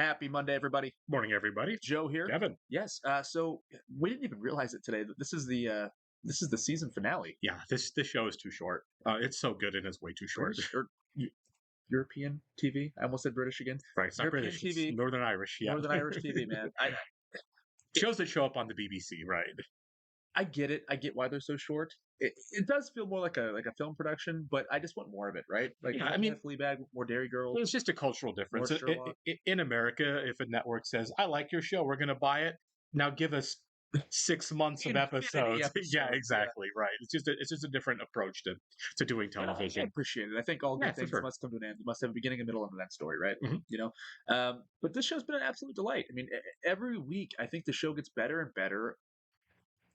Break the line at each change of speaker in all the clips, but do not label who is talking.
Happy Monday, everybody.
Morning, everybody.
Joe here.
Kevin.
Yes. So we didn't even realize it today that this is the season finale.
Yeah, this show is too short. It's so good and it's way too short.
British or European TV. I almost said British again.
Right, it's not
European
British.
TV.
It's Northern Irish. Yeah,
Northern Irish TV, man.
Shows that show up on the BBC, right?
I get it. I get why they're so short. It does feel more like a film production, but I just want more of it, right? Like,
Yeah,
I
I mean-
Fleabag, more Derry Girls.
It's just a cultural difference.
More Sherlock.
In America, if a network says, "I like your show, we're going to buy it," now give us 6 months of
Infinity
episodes.
episodes,
Yeah, exactly. Right. It's just a different approach to doing
I
television.
appreciate it. I think all
Yeah,
good
for
things
sure.
must come to an end. It must have a beginning, a middle, and an end story, right?
Mhm.
You know, but this show's been an absolute delight. I mean, every week I think the show gets better and better.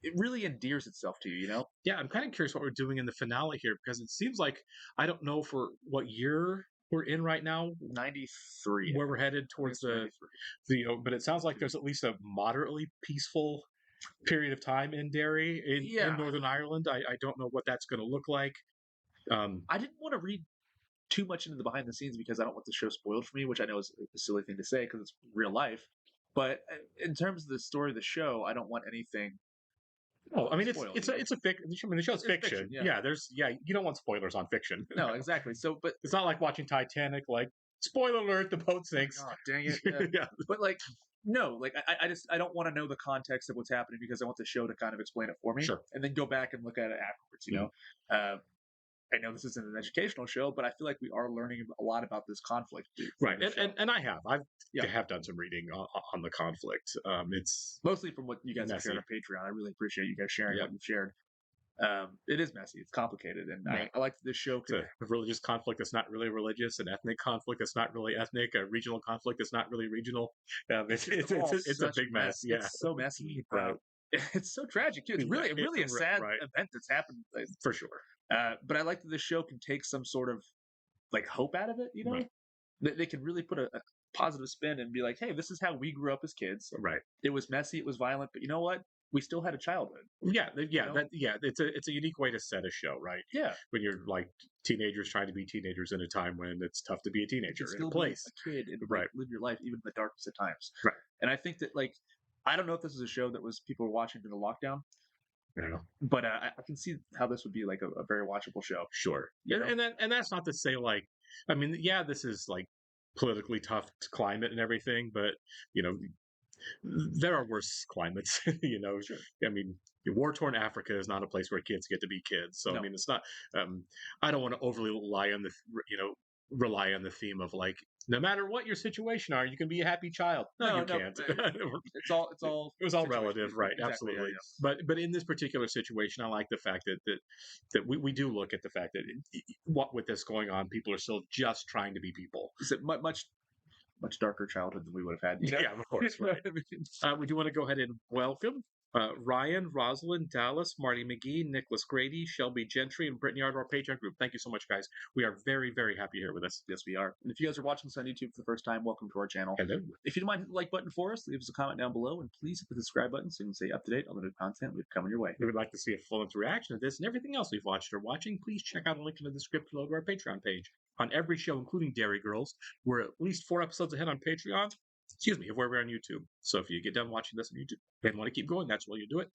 It really endears itself to you, you know.
Yeah, I'm kind of curious what we're doing in the finale here because it seems like I don't know for what year we're in right now,
93.
where we're headed towards but it sounds like there's at least a moderately peaceful period of time in Derry in Northern Ireland. I don't know what that's going to look like.
I didn't want to read too much into the behind the scenes because I don't want the show spoiled for me, which I know is a silly thing to say because it's real life. But in terms of the story of the show, I don't want anything.
Oh, I mean,
spoiled,
it's
you know?
a fiction. I mean, the show's
It's
fiction.
fiction, yeah.
You don't want spoilers on fiction.
No, exactly. So, but
It's not like watching Titanic. Like, spoiler alert: the boat sinks.
oh, dang it.
Yeah.
But like, no, like I don't want to know the context of what's happening because I want the show to kind of explain it for me,
Sure.
and then go back and look at it afterwards. You know, I know this isn't an educational show, but I feel like we are learning a lot about this conflict. through
Right,
the show.
and I
Yeah.
have done some reading on the conflict. It's
Mostly from what you guys have
Messy.
shared on Patreon. I really appreciate you guys sharing
Yeah.
what you've shared. It is messy. It's complicated, and
Right.
I like that this show.
It's a religious conflict that's not really religious, an ethnic conflict that's not really ethnic, a regional conflict that's not really regional. It's
all
a
such
big mess. Yeah,
It's so messy.
Right.
It's so tragic too. It's really,
Right.
really a sad
Right.
event that's happened.
for sure.
But I like that the show can take some sort of like hope out of it. You know,
Right.
they can really put a positive spin and be like, "Hey, this is how we grew up as kids.
Right.
It was messy, it was violent, but you know what? We still had a childhood."
Yeah.
know?
It's a unique way to set a show, right?
Yeah,
When you're like teenagers trying to be teenagers in a time when it's tough to be a
you
teenager
can
in
still
a place.
be a kid and
Right.
live your life even in the darkest of times.
Right.
And I think that like I don't know if this is a show that was people were watching during the lockdown,
You know?
but I can see how this would be like a very watchable show.
Sure.
You know?
And that's not to say like, I mean, yeah, this is like politically tough climate and everything, but you know, there are worse climates. You know,
Sure.
I mean, war-torn Africa is not a place where kids get to be kids. So I
No.
mean, it's not. I don't want to overly rely on the theme of like, no matter what your situation are, you can be a happy child. No, you can't.
It's all
It was all
situational.
relative, right?
Exactly,
Absolutely.
yeah.
But in this particular situation, I like the fact that we do look at the fact that what with this going on, people are still just trying to be people.
It's a much darker childhood than we would have had. You know?
Yeah, of course, right.
I mean,
We do want to go ahead and welcome Ryan, Rosalind, Dallas, Marty McGee, Nicholas Grady, Shelby Gentry, and Brittany Art of our Patreon group. Thank you so much, guys. We are very, very happy here with us.
yes, we are. And if you guys are watching this on YouTube for the first time, welcome to our channel.
Hello.
If you don't mind hitting the like button for us, leave us a comment down below, and please hit the subscribe button so you can stay up to date on the new content we've coming your way.
If you would like to see a full-length reaction to this and everything else we've watched or watching, please check out a link in the description below to our Patreon page. On every show, including Derry Girls, we're at least 4 episodes ahead on Patreon. Excuse me, of where we're on YouTube. So if you get done watching this on YouTube and want to keep going, that's where you do it.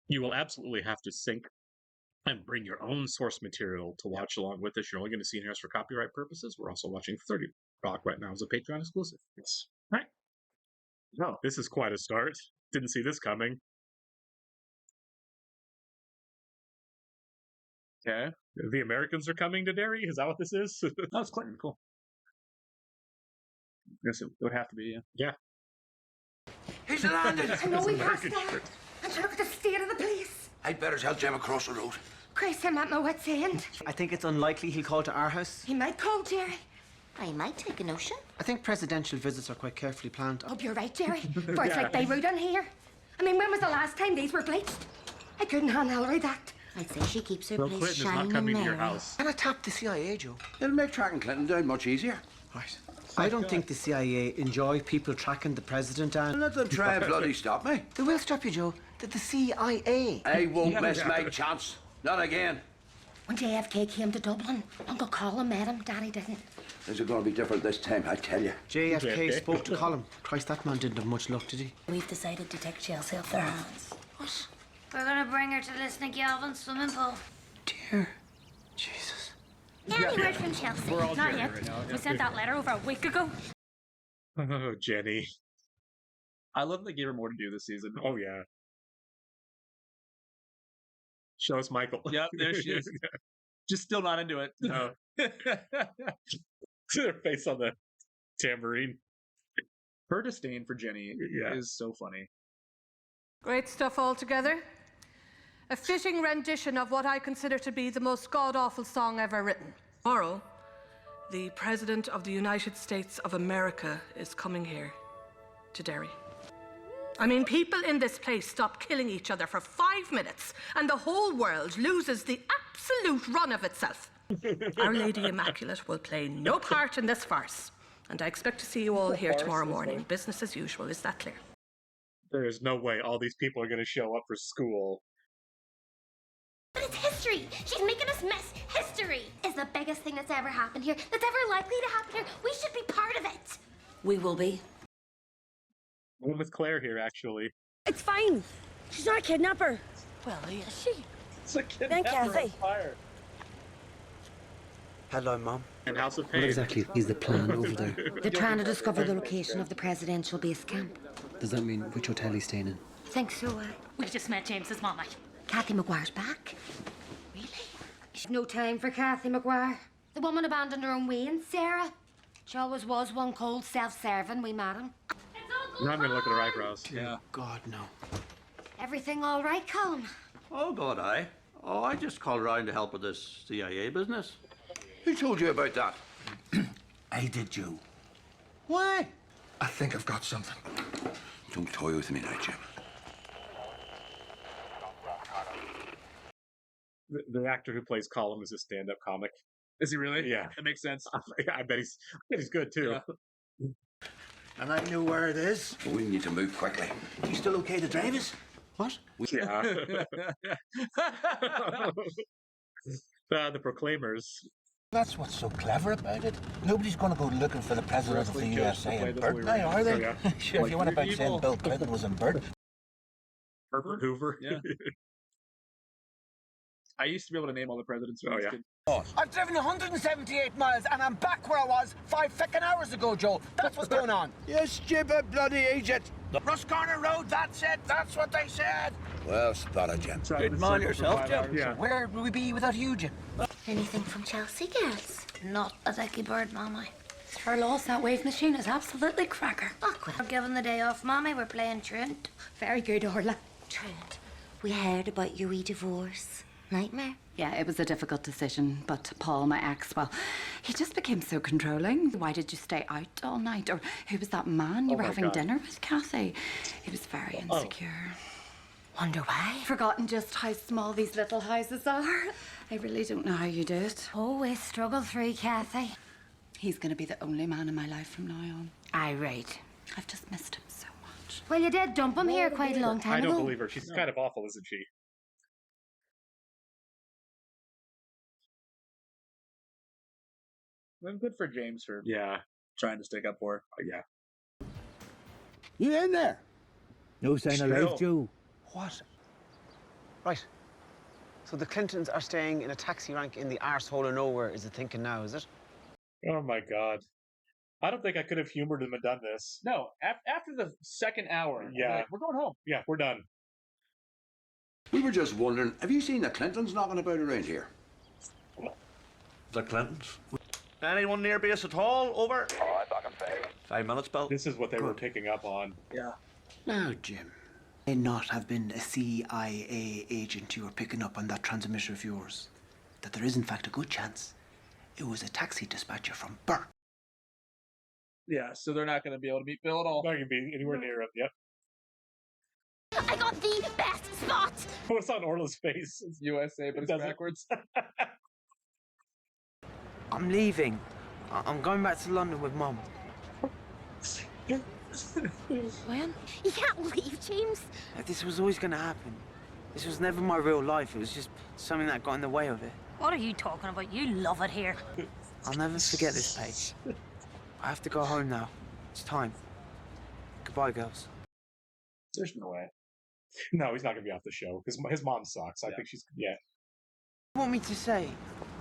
You will absolutely have to sync and bring your own source material to watch along with us. You're only going to see it here for copyright purposes. We're also watching 30 Rock right now as a Patreon exclusive.
Yes.
Right.
No.
This is quite a start. Didn't see this coming.
Okay.
The Americans are coming to Derry? Is that what this is?
Oh, it's Clinton. Cool. I guess it would have to be, yeah.
He's landed!
I know we have
American
that.
shirt.
And look at the state of the place.
I'd better tell Jim across the road.
Christ, I'm at my wit's end.
I think it's unlikely he'll call to our house.
He might call Jerry.
I might take a notion.
I think presidential visits are quite carefully planned.
Hope you're right, Jerry. For it's like Beirut in here. I mean, when was the last time these were bleached? I couldn't handle that.
I'd say she keeps her
Bill
place
Clinton is
shining
not coming to your
merry.
house.
Can I tap the CIA, Joe?
It'll make tracking Clinton down much easier.
Right. I don't think the CIA enjoy people tracking the president down.
Let them try and bloody stop me.
They will stop you, Joe. The CIA.
I won't miss my chance. Not again.
When JFK came to Dublin, Uncle Colin met him. Daddy didn't.
Is it going to be different this time, I tell you?
JFK spoke to Colin. Christ, that man didn't have much luck, did he?
We've decided to take Chelsea off their hands.
What?
We're gonna bring her to Listening Galvin's swimming pool.
Dear Jesus.
Any word from Chelsea?
We're all
Not
Jenny
yet.
right now.
We sent that letter over a week ago.
Oh, Jenny.
I love they gave her more to do this season.
Oh, yeah. Show us Michael.
Yep, there she is. Just still not into it.
No. Her face on the tambourine.
Her disdain for Jenny
Yeah.
is so funny.
Great stuff altogether. A fitting rendition of what I consider to be the most god-awful song ever written. Tomorrow, the President of the United States of America is coming here to Derry. I mean, people in this place stop killing each other for 5 minutes and the whole world loses the absolute run of itself. Our Lady Immaculate will play no part in this farce. And I expect to see you all here tomorrow morning. Business as usual, is that clear?
There is no way all these people are going to show up for school.
But it's history. She's making us miss history. It's the biggest thing that's ever happened here, that's ever likely to happen here. We should be part of it.
We will be.
I'm with Claire here, actually.
It's fine. She's not a kidnapper.
Well, is she?
It's a
Then Kathy.
fire.
Hello, Mum.
And House of
What
Pain.
exactly is the plan over there?
They're trying to discover the location of the presidential base camp.
Does that mean which hotel he's staying in?
Think so,
We just met James's mama.
Kathy McGuire's back. Really? She's no time for Kathy McGuire. The woman abandoned her own way, and Sarah. She always was one cold, self-serving wee madam.
Now I'm going to look at her eyebrows.
Yeah.
God, no.
Everything all right, Colm?
Oh, God, I. Oh, I just called around to help with this CIA business. Who told you about that?
I did, Joe.
Why?
I think I've got something.
Don't toy with me now, Jim.
The actor who plays Colin is a stand-up comic.
Is he really?
Yeah.
That makes sense.
I bet he's good, too.
Yeah.
And I know where it is.
We need to move quickly.
You still okay to drive us?
What?
Yeah. The Proclaimers.
That's what's so clever about it. Nobody's going to go looking for the president of the USA in Burt now, are they?
Yeah.
Sure, if you went about
Evil.
saying Bill Clinton was in Burt.
Herbert Hoover.
Yeah. I used to be able to name all the presidents when
Oh,
I was a
yeah.
kid.
I've driven 178 miles and I'm back where I was 5 fucking hours ago, Joe. That's what's going on.
Yes, Jim, a bloody agent.
Russ Corner Road, that's it. That's what they said.
Well spotted, Jim.
Good man yourself, Jim.
Yeah.
Where will we be without you, Jim?
Anything from Chelsea, girls?
Not a dicky bird, Mommy.
Her loss, that wave machine is absolutely cracker.
Oh, well.
We're given the day off, Mommy. We're playing truant.
Very good, Orla.
Trent, we heard about your wee divorce. Nightmare?
Yeah, it was a difficult decision, but Paul, my ex, well, he just became so controlling. Why did you stay out all night? Or who was that man you were
my
having
God.
dinner with, Kathy? He was very insecure.
Wonder why?
Forgotten just how small these little houses are. I really don't know how you do it.
Always struggle through, Kathy.
He's going to be the only man in my life from now on.
Aye, right.
I've just missed him so much.
Well, you did dump him here quite a long time
I
ago.
don't believe her. She's kind of awful, isn't she?
Well, good for James for
Yeah.
trying to stick up for her.
Yeah.
You in there? No sign of
Chill.
life, Joe.
What? Right. So the Clintons are staying in a taxi rank in the arsehole of nowhere, is the thinking now, is it?
Oh, my God. I don't think I could have humored him and done this.
No, after the second hour,
Yeah.
we're going home.
Yeah, we're done.
We were just wondering, have you seen the Clintons knocking about around here?
The Clintons. Anyone near base at all? Over. 5 minutes, Bill.
This is what they were picking up on.
Yeah.
Now, Jim. May not have been a CIA agent you were picking up on that transmitter of yours. That there is, in fact, a good chance it was a taxi dispatcher from Burt.
Yeah, so they're not going to be able to meet Bill at all.
Not going to be anywhere near him. Yep.
I got the best spot.
What's on Orla's face?
It's USA, but it's
Does it?
backwards.
I'm leaving. I'm going back to London with Mum.
When?
You can't leave, James.
This was always going to happen. This was never my real life. It was just something that got in the way of it.
What are you talking about? You love it here.
I'll never forget this, Paige. I have to go home now. It's time. Goodbye, girls.
There's no way.
No, he's not going to be off the show because his mom sucks. I think she's
What do you want me to say?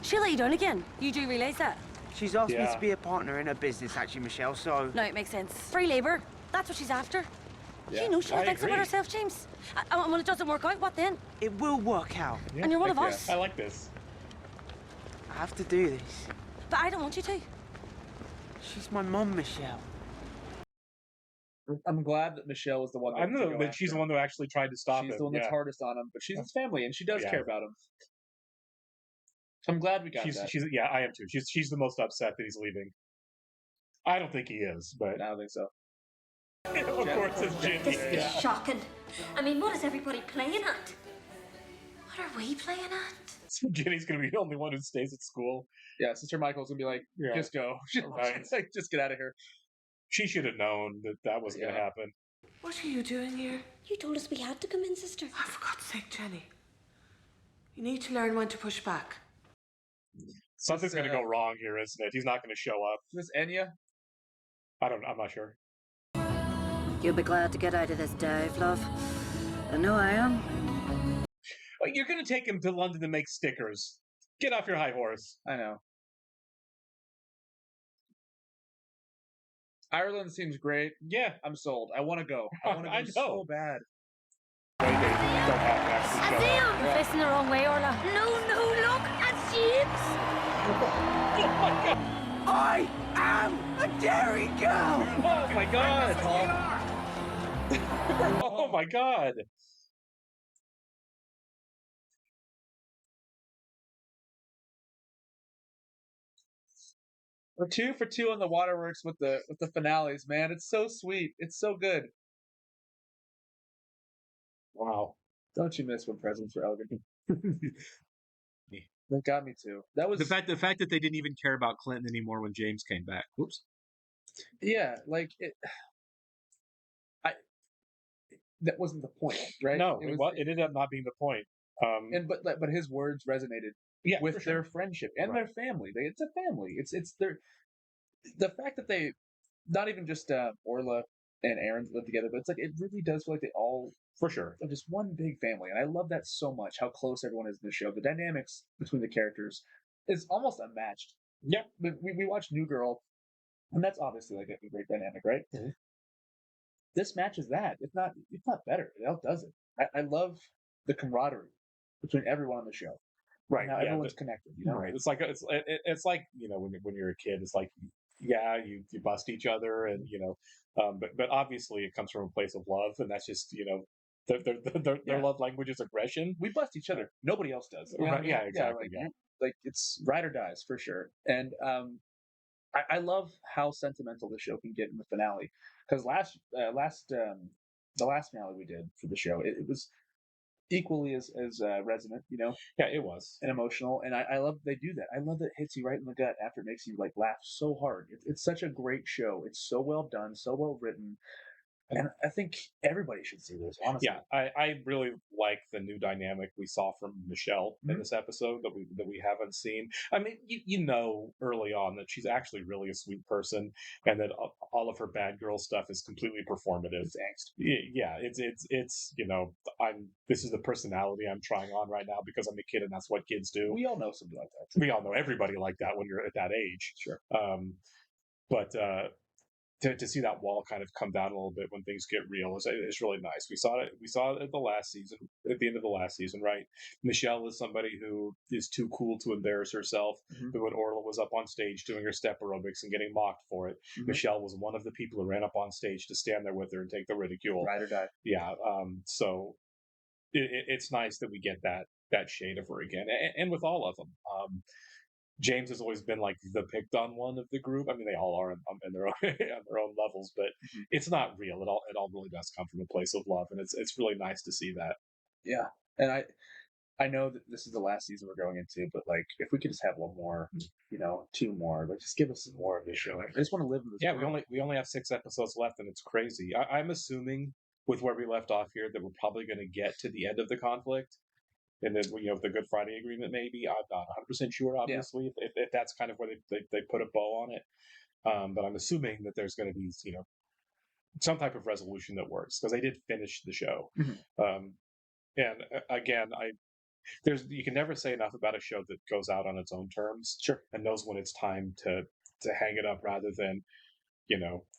She'll let you down again. You do realise that?
She's asked me to be a partner in her business, actually, Michelle, so...
No, it makes sense. Free labour. That's what she's after.
Yeah,
You know she
I
thinks about
agree.
herself, James. And when it doesn't work out, what then?
It will work out.
And you're one of us.
I like this.
I have to do this.
But I don't want you to.
She's my mum, Michelle.
I'm glad that Michelle was the one.
I know that she's the one who actually tried to stop him.
She's the one that's hardest on him, but she's his family, and she does care about him. I'm glad we got that.
Yeah, I am too. She's the most upset that he's leaving. I don't think he is, but
I don't think so.
Of course, it's Ginny.
This is shocking. I mean, what is everybody playing at? What are we playing at?
So Ginny's gonna be the only one who stays at school.
Yeah, Sister Michael's gonna be like, just go.
Right.
Like, just get out of here.
She should have known that wasn't gonna happen.
What are you doing here?
You told us we had to come in, sister.
Oh, for God's sake, Jenny. You need to learn when to push back.
Something's gonna go wrong here, isn't it? He's not gonna show up.
Is this Enya?
I'm not sure.
You'll be glad to get out of this dive, love. I know I am.
Like, you're gonna take him to London to make stickers. Get off your high horse.
I know. Ireland seems great.
Yeah,
I'm sold. I want to go. I want to go so bad.
You're facing the wrong way, Orla.
No, look, that's James.
I am a Derry girl!
Oh my god! Oh my god!
We're 2 for 2 on the waterworks with the finales, man. It's so sweet. It's so good.
Wow.
Don't you miss when presents were elegant? That got me too. That was
the fact that they didn't even care about Clinton anymore when James came back. Whoops.
Yeah, like it. That wasn't the point, right?
No, it ended up not being the point.
But his words resonated with their friendship and their family. It's a family. It's their the fact that they not even just Orla and Aaron live together, but it's like it really does feel like they all
for sure
are just one big family, and I love that so much. How close everyone is in the show. The dynamics between the characters is almost unmatched.
Yeah,
we watched New Girl, and that's obviously like a great dynamic, right?
Mm-hmm.
This matches that. It's not better. It outdoes it. I love the camaraderie between everyone on the show.
Right.
Now everyone's connected. You know?
Right. It's like when you're a kid, it's like you bust each other, and but obviously it comes from a place of love, and that's just their love language is aggression.
We bust each other. Nobody else does.
Right. Yeah. Exactly.
Like it's ride or dies for sure. And I love how sentimental the show can get in the finale, because the last finale we did for the show, it was equally as resonant,
Yeah, it was,
and emotional, and I love they do that. I love that it hits you right in the gut after it makes you like laugh so hard. It's such a great show. It's so well done, so well written, and I think everybody should see this. Honestly,
yeah, I really like the new dynamic we saw from Michelle in this episode that we haven't seen. I mean, you know early on that she's actually really a sweet person, and that all of her bad girl stuff is completely performative.
It's angst.
Yeah, it's this is the personality I'm trying on right now because I'm a kid and that's what kids do.
We all know somebody like that.
We all know everybody like that when you're at that age.
Sure.
But to see that wall kind of come down a little bit when things get real is really nice. We saw it at the last season, at the end of the last season, right? Michelle is somebody who is too cool to embarrass herself. But when Orla was up on stage doing her step aerobics and getting mocked for it, Michelle was one of the people who ran up on stage to stand there with her and take the ridicule.
Ride or die.
Yeah. So it's nice that we get that shade of her again, and with all of them. James has always been like the picked on one of the group. I mean, they all are in their own, on their own levels, but it's not real. It all really does come from a place of love, and it's really nice to see that.
Yeah, and I know that this is the last season we're going into, but like if we could just have one more, 2 more, like just give us some more of this show. I just want to live in this.
Yeah, we only have 6 episodes left, and it's crazy. I'm assuming with where we left off here that we're probably going to get to the end of the conflict. and then the Good Friday Agreement. Maybe I'm not 100% sure. Obviously, if that's kind of where they put a bow on it, but I'm assuming that there's going to be some type of resolution that works because they did finish the show. And again, you can never say enough about a show that goes out on its own terms, and knows when it's time to hang it up, rather than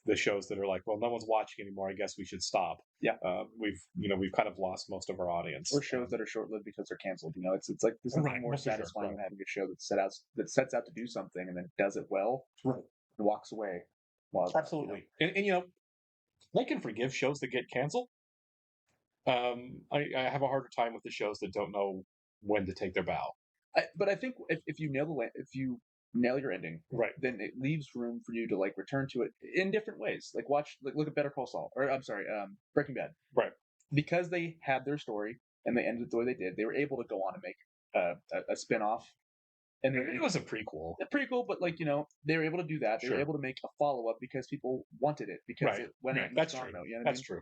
the shows that are like, well, no one's watching anymore, I guess we should stop. We've kind of lost most of our audience.
Or shows that are short-lived because they're canceled. It's like there's nothing more satisfying than having a show that sets out to do something and then does it well, and walks away.
Absolutely. And they can forgive shows that get canceled. I have a harder time with the shows that don't know when to take their bow.
But I think if you nail your ending, then it leaves room for you to return to it in different ways. Look at Better Call Saul, or I'm sorry, Breaking Bad.
Right.
Because they had their story and they ended it the way they did, they were able to go on and make a spin-off. And
it was a prequel.
A prequel, but they were able to do that. They were able to make a follow-up because people wanted it, because it went out.
That's true. That's true.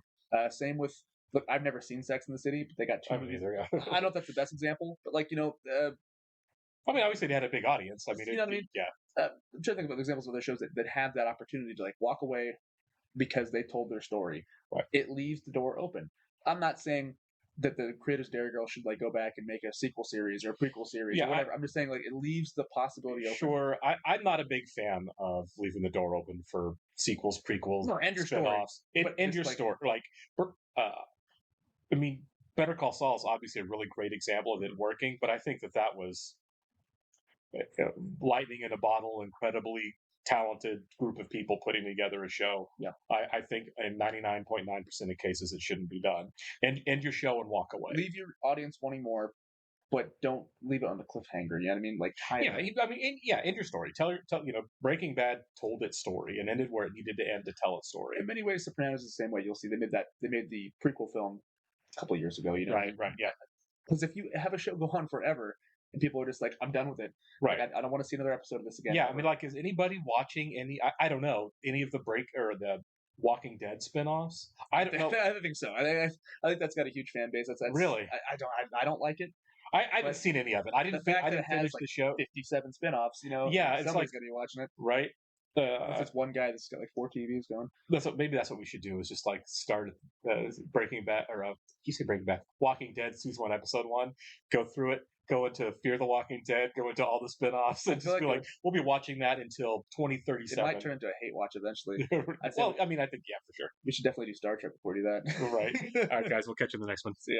Same with, look, I've never seen Sex and the City, but they got 2 movies.
Either,
I don't know if that's the best example, but
I mean, obviously they had a big audience. I mean,
you know what I mean?
Yeah.
I'm trying to think about examples of other shows that have that opportunity to walk away because they told their story.
Right.
It leaves the door open. I'm not saying that the creators of Derry Girls should go back and make a sequel series or a prequel series or whatever. I'm just saying it leaves the possibility open.
Sure. I'm not a big fan of leaving the door open for sequels, prequels,
end your
spin-offs. End your story. I mean, Better Call Saul is obviously a really great example of it working, but I think that was lightning in a bottle, incredibly talented group of people putting together a show.
Yeah.
I think in 99.9% of cases it shouldn't be done. End your show and walk away.
Leave your audience wanting more, but don't leave it on the cliffhanger. You know what I mean?
End your story. Tell Breaking Bad told its story and ended where it needed to end to tell its story.
In many ways, Sopranos is the same way. You'll see they made the prequel film a couple of years ago.
Right, yeah.
Because if you have a show go on forever and people are just I'm done with it.
Right.
I don't want to see another episode of this again.
Yeah, I mean, is anybody watching any? I don't know, any of the the Walking Dead spinoffs? I don't know.
I don't think so. I think that's got a huge fan base. That's
really.
I don't like it.
I haven't seen any of it. I didn't finish the show.
57 spinoffs.
Yeah, it's
somebody's gonna be watching it,
right?
If it's one guy that's got 4 TVs going.
Maybe that's what we should do. Is just start Breaking Bad or you say Breaking Bad, Walking Dead season 1 episode 1. Go through it. Go into Fear the Walking Dead. Go into all the spinoffs, and just be we'll be watching that until 2037.
It might turn into a hate watch eventually.
I think for sure.
We should definitely do Star Trek before we do that.
Right. All right, guys. We'll catch you in the next one.
See ya.